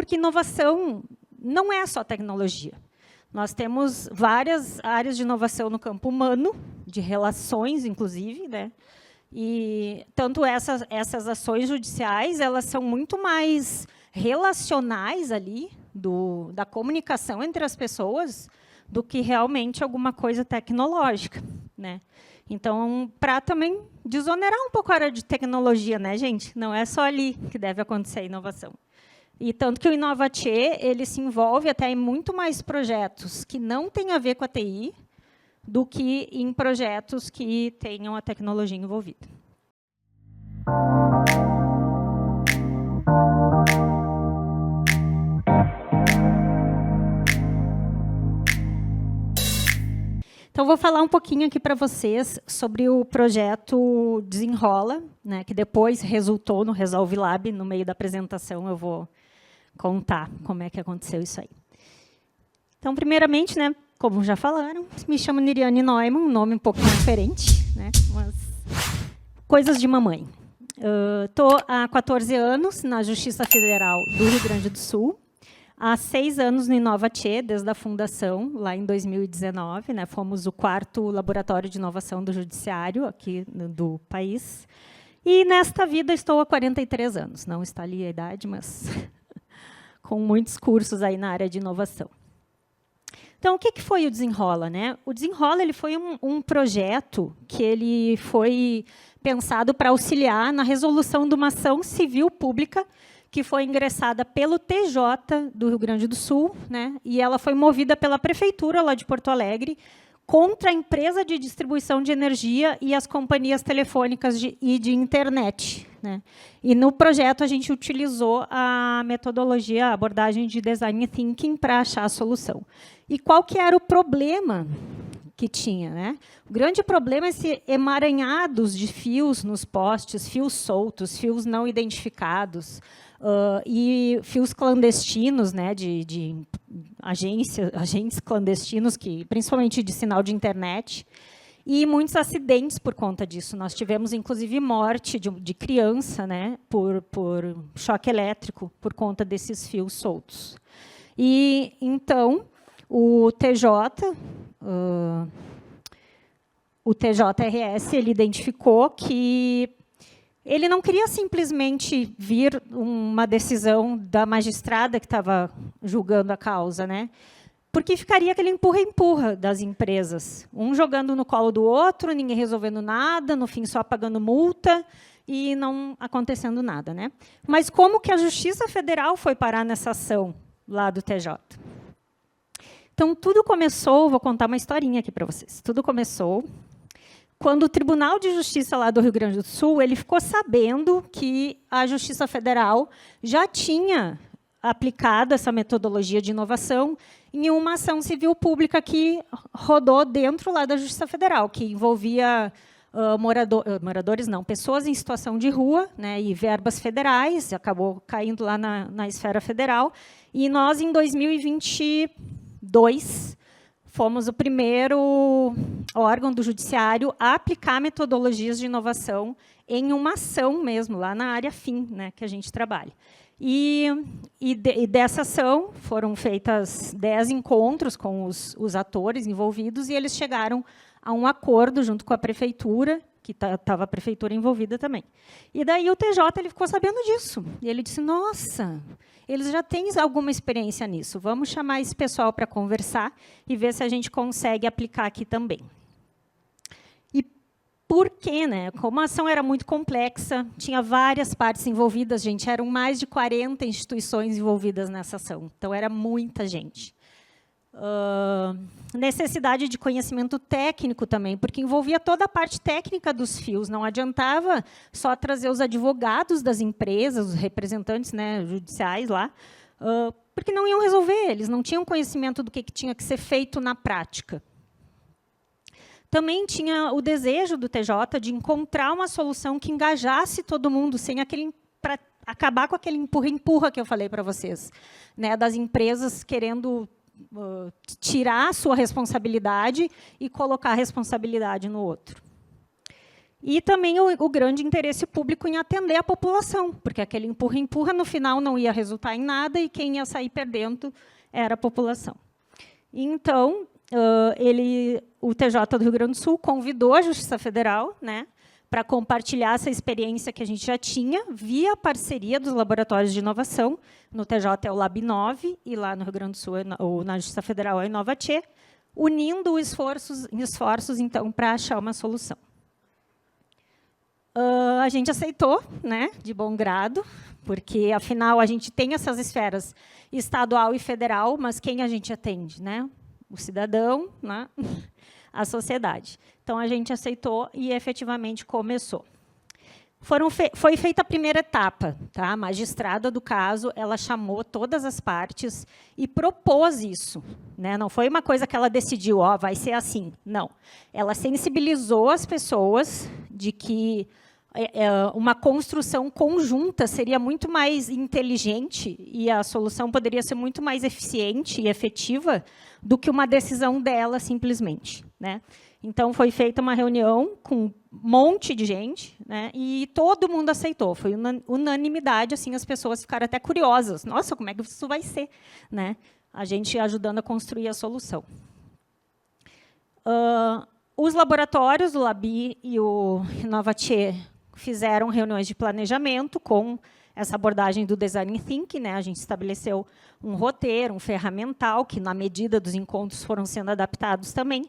porque inovação não é só tecnologia. Nós temos várias áreas de inovação no campo humano, de relações, inclusive, né? E tanto essas ações judiciais, elas são muito mais relacionais ali, da comunicação entre as pessoas, do que realmente alguma coisa tecnológica, né? Então, para também desonerar um pouco a área de tecnologia, né, gente? Não é só ali que deve acontecer a inovação. E tanto que o Inovatê, ele se envolve até em muito mais projetos que não têm a ver com a TI do que em projetos que tenham a tecnologia envolvida. Então, vou falar um pouquinho aqui para vocês sobre o projeto Desenrola, né, que depois resultou no Resolve Lab. No meio da apresentação, eu vou contar como é que aconteceu isso aí. Então, primeiramente, né, como já falaram, me chamo Niriane Neumann, um nome um pouco diferente, né, mas coisas de mamãe. Estou há 14 anos na Justiça Federal do Rio Grande do Sul, há 6 anos no Inovatê, desde a fundação, lá em 2019. Né, fomos o 4º laboratório de inovação do judiciário aqui do país. E, nesta vida, estou há 43 anos. Não está ali a idade, mas com muitos cursos aí na área de inovação. Então, o que foi o Desenrola, né? O Desenrola, ele foi um projeto que ele foi pensado para auxiliar na resolução de uma ação civil pública que foi ingressada pelo TJ do Rio Grande do Sul, né? E ela foi movida pela prefeitura lá de Porto Alegre contra a empresa de distribuição de energia e as companhias telefônicas e de internet, né? E no projeto a gente utilizou a metodologia, a abordagem de design thinking para achar a solução. E qual que era o problema que tinha, né? O grande problema é esse emaranhados de fios nos postes, fios soltos, fios não identificados, e fios clandestinos, né, de agentes clandestinos, principalmente de sinal de internet, e muitos acidentes por conta disso. Nós tivemos, inclusive, morte de criança, né, por choque elétrico, por conta desses fios soltos. E, então, o TJRS, ele identificou que ele não queria simplesmente vir uma decisão da magistrada que estava julgando a causa, né? Porque ficaria aquele empurra-empurra das empresas, um jogando no colo do outro, ninguém resolvendo nada, no fim só pagando multa e não acontecendo nada, né? Mas como que a Justiça Federal foi parar nessa ação lá do TJ? Então, tudo começou, vou contar uma historinha aqui para vocês. Tudo começou quando o Tribunal de Justiça lá do Rio Grande do Sul, ele ficou sabendo que a Justiça Federal já tinha aplicado essa metodologia de inovação em uma ação civil pública que rodou dentro lá da Justiça Federal, que envolvia moradores, não, pessoas em situação de rua, né, e verbas federais, acabou caindo lá na esfera federal. E nós, em 2022, fomos o primeiro órgão do judiciário a aplicar metodologias de inovação em uma ação mesmo, lá na área fim, né, que a gente trabalha. E dessa ação foram feitas 10 encontros com os atores envolvidos, e eles chegaram a um acordo junto com a prefeitura, que estava a prefeitura envolvida também. E daí o TJ ele ficou sabendo disso. E ele disse, nossa, eles já têm alguma experiência nisso, vamos chamar esse pessoal para conversar e ver se a gente consegue aplicar aqui também. E por quê, né? Como a ação era muito complexa, tinha várias partes envolvidas, gente, eram mais de 40 instituições envolvidas nessa ação, então era muita gente. Necessidade de conhecimento técnico também, porque envolvia toda a parte técnica dos fios. Não adiantava só trazer os advogados das empresas, os representantes, né, judiciais lá, porque não iam resolver, eles não tinham conhecimento do que tinha que ser feito na prática. Também tinha o desejo do TJ de encontrar uma solução que engajasse todo mundo, sem aquele, para acabar com aquele empurra-empurra que eu falei para vocês, né, das empresas querendo tirar a sua responsabilidade e colocar a responsabilidade no outro. E também o grande interesse público em atender a população, porque aquele empurra-empurra, no final, não ia resultar em nada, e quem ia sair perdendo era a população. Então, o TJ do Rio Grande do Sul convidou a Justiça Federal, né, para compartilhar essa experiência que a gente já tinha, via parceria dos laboratórios de inovação. No TJ é o Lab 9, e lá no Rio Grande do Sul, ou na Justiça Federal, é a Inovatê, unindo esforços então, para achar uma solução. A gente aceitou, né, de bom grado, porque, afinal, a gente tem essas esferas estadual e federal, mas quem a gente atende? Né? O cidadão, né? A sociedade. Então, a gente aceitou e, efetivamente, começou. Foi feita a primeira etapa. Tá? A magistrada do caso, ela chamou todas as partes e propôs isso. Né? Não foi uma coisa que ela decidiu, vai ser assim. Não. Ela sensibilizou as pessoas de que uma construção conjunta seria muito mais inteligente e a solução poderia ser muito mais eficiente e efetiva do que uma decisão dela, simplesmente. Né? Então, foi feita uma reunião com um monte de gente, né, e todo mundo aceitou. Foi unanimidade, assim, as pessoas ficaram até curiosas. Nossa, como é que isso vai ser? Né? A gente ajudando a construir a solução. Os laboratórios, o Labi e o Inovatê, fizeram reuniões de planejamento com essa abordagem do Design Thinking. Né? A gente estabeleceu um roteiro, um ferramental, que, na medida dos encontros, foram sendo adaptados também.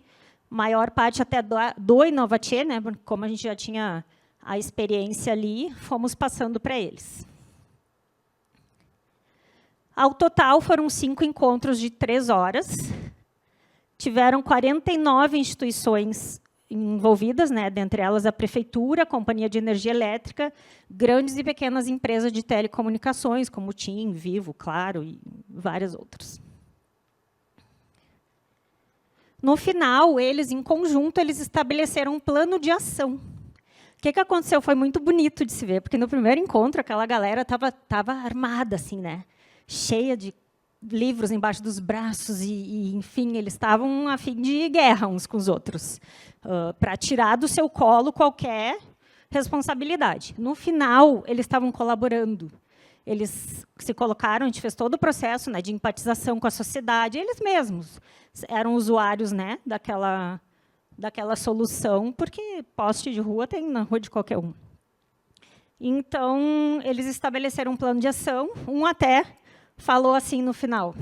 Maior parte até do Inovatê, né? Como a gente já tinha a experiência ali, fomos passando para eles. Ao total, foram 5 encontros de 3 horas. Tiveram 49 instituições envolvidas, né, dentre elas a Prefeitura, a Companhia de Energia Elétrica, grandes e pequenas empresas de telecomunicações, como TIM, Vivo, Claro e várias outras. No final, eles, em conjunto, eles estabeleceram um plano de ação. O que aconteceu? Foi muito bonito de se ver, porque no primeiro encontro, aquela galera estava armada, assim, né, cheia de livros embaixo dos braços, enfim, eles estavam a fim de guerra uns com os outros, para tirar do seu colo qualquer responsabilidade. No final, eles estavam colaborando. Eles se colocaram, a gente fez todo o processo, né, de empatização com a sociedade, eles mesmos eram usuários, né, daquela solução, porque poste de rua tem na rua de qualquer um. Então, eles estabeleceram um plano de ação, até falou assim no final,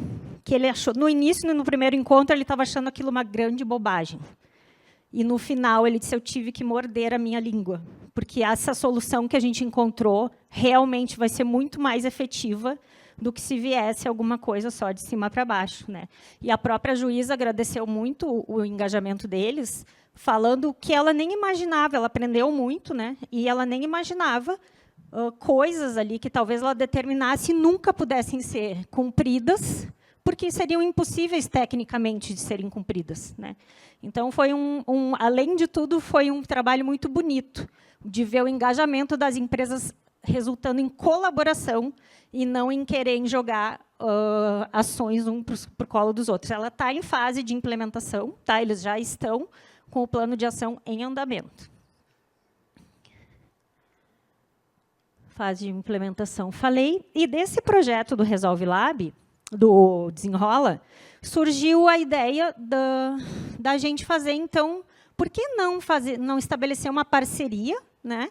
que ele achou, no início, no primeiro encontro, ele estava achando aquilo uma grande bobagem. E, no final, ele disse, eu tive que morder a minha língua, porque essa solução que a gente encontrou realmente vai ser muito mais efetiva do que se viesse alguma coisa só de cima para baixo. Né? E a própria juíza agradeceu muito o engajamento deles, falando que ela nem imaginava, ela aprendeu muito, né? E ela nem imaginava coisas ali que talvez ela determinasse nunca pudessem ser cumpridas, porque seriam impossíveis tecnicamente de serem cumpridas. Né? Então, foi além de tudo, foi um trabalho muito bonito de ver o engajamento das empresas resultando em colaboração e não em querer jogar ações um para o colo dos outros. Ela está em fase de implementação, tá? Eles já estão com o plano de ação em andamento. Fase de implementação, falei. E desse projeto do Resolve Lab, do Desenrola, surgiu a ideia da gente fazer, então, por que não estabelecer uma parceria, né?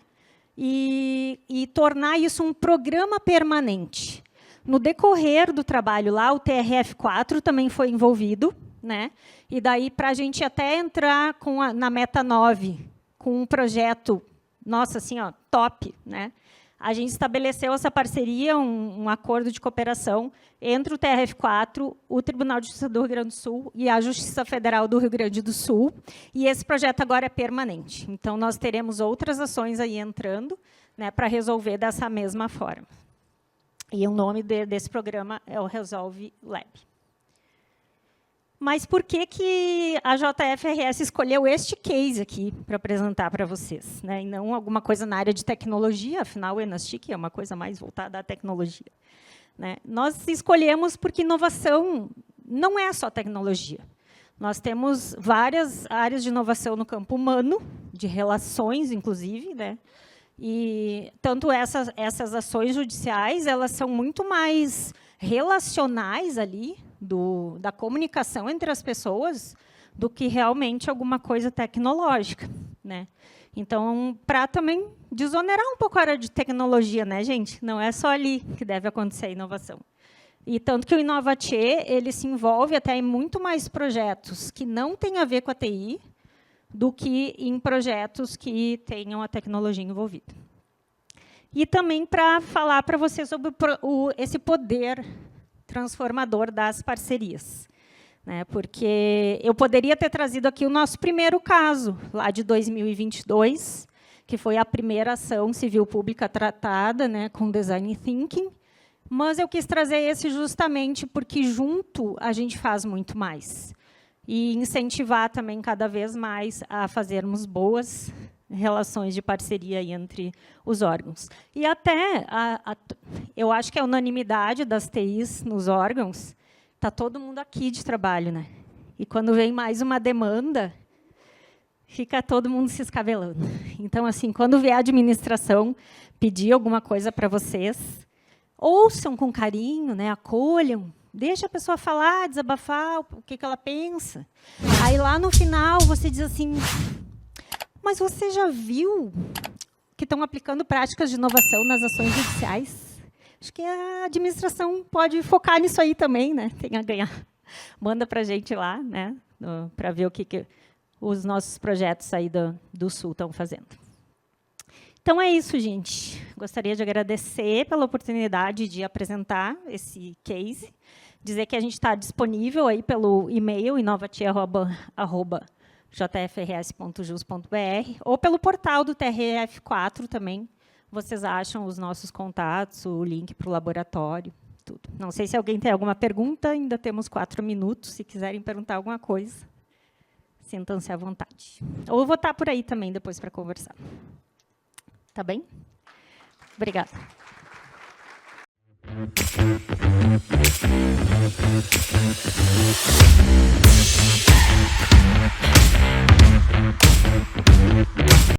E tornar isso um programa permanente. No decorrer do trabalho lá, o TRF4 também foi envolvido, né? E daí, para a gente até entrar na Meta 9, com um projeto, nossa, assim, ó, top, né? A gente estabeleceu essa parceria, um acordo de cooperação entre o TRF4, o Tribunal de Justiça do Rio Grande do Sul e a Justiça Federal do Rio Grande do Sul. E esse projeto agora é permanente. Então, nós teremos outras ações aí entrando, né, para resolver dessa mesma forma. E o nome desse programa é o Resolve Lab. Mas por que a JFRS escolheu este case aqui para apresentar para vocês, né? E não alguma coisa na área de tecnologia? Afinal, o Enastic é uma coisa mais voltada à tecnologia. Né? Nós escolhemos porque inovação não é só tecnologia. Nós temos várias áreas de inovação no campo humano, de relações, inclusive, né? E tanto essas ações judiciais, elas são muito mais relacionais ali, da comunicação entre as pessoas, do que realmente alguma coisa tecnológica, né? Então, para também desonerar um pouco a área de tecnologia, né, gente? Não é só ali que deve acontecer a inovação. E tanto que o Inovatê, ele se envolve até em muito mais projetos que não têm a ver com a TI, do que em projetos que tenham a tecnologia envolvida. E também para falar para vocês sobre esse poder transformador das parcerias, né? Porque eu poderia ter trazido aqui o nosso primeiro caso, lá de 2022, que foi a primeira ação civil pública tratada, né, com Design Thinking, mas eu quis trazer esse justamente porque, junto, a gente faz muito mais. E incentivar também, cada vez mais, a fazermos boas relações de parceria entre os órgãos. E até, eu acho que a unanimidade das TIs nos órgãos, está todo mundo aqui de trabalho, né? E quando vem mais uma demanda, fica todo mundo se escabelando. Então, assim, quando vier a administração pedir alguma coisa para vocês, ouçam com carinho, né? Acolham, deixa a pessoa falar, desabafar o que ela pensa. Aí, lá no final, você diz assim, mas você já viu que estão aplicando práticas de inovação nas ações judiciais? Acho que a administração pode focar nisso aí também, né? Tem a ganhar. Manda para a gente lá, né? Para ver o que os nossos projetos aí do Sul estão fazendo. Então, é isso, gente. Gostaria de agradecer pela oportunidade de apresentar esse case, dizer que a gente está disponível aí pelo e-mail inovati@jfrs.jus.br ou pelo portal do TRF4 também. Vocês acham os nossos contatos, o link para o laboratório, tudo. Não sei se alguém tem alguma pergunta, ainda temos 4 minutos, se quiserem perguntar alguma coisa, sintam-se à vontade. Ou eu vou estar por aí também depois para conversar. Tá bem? Obrigada.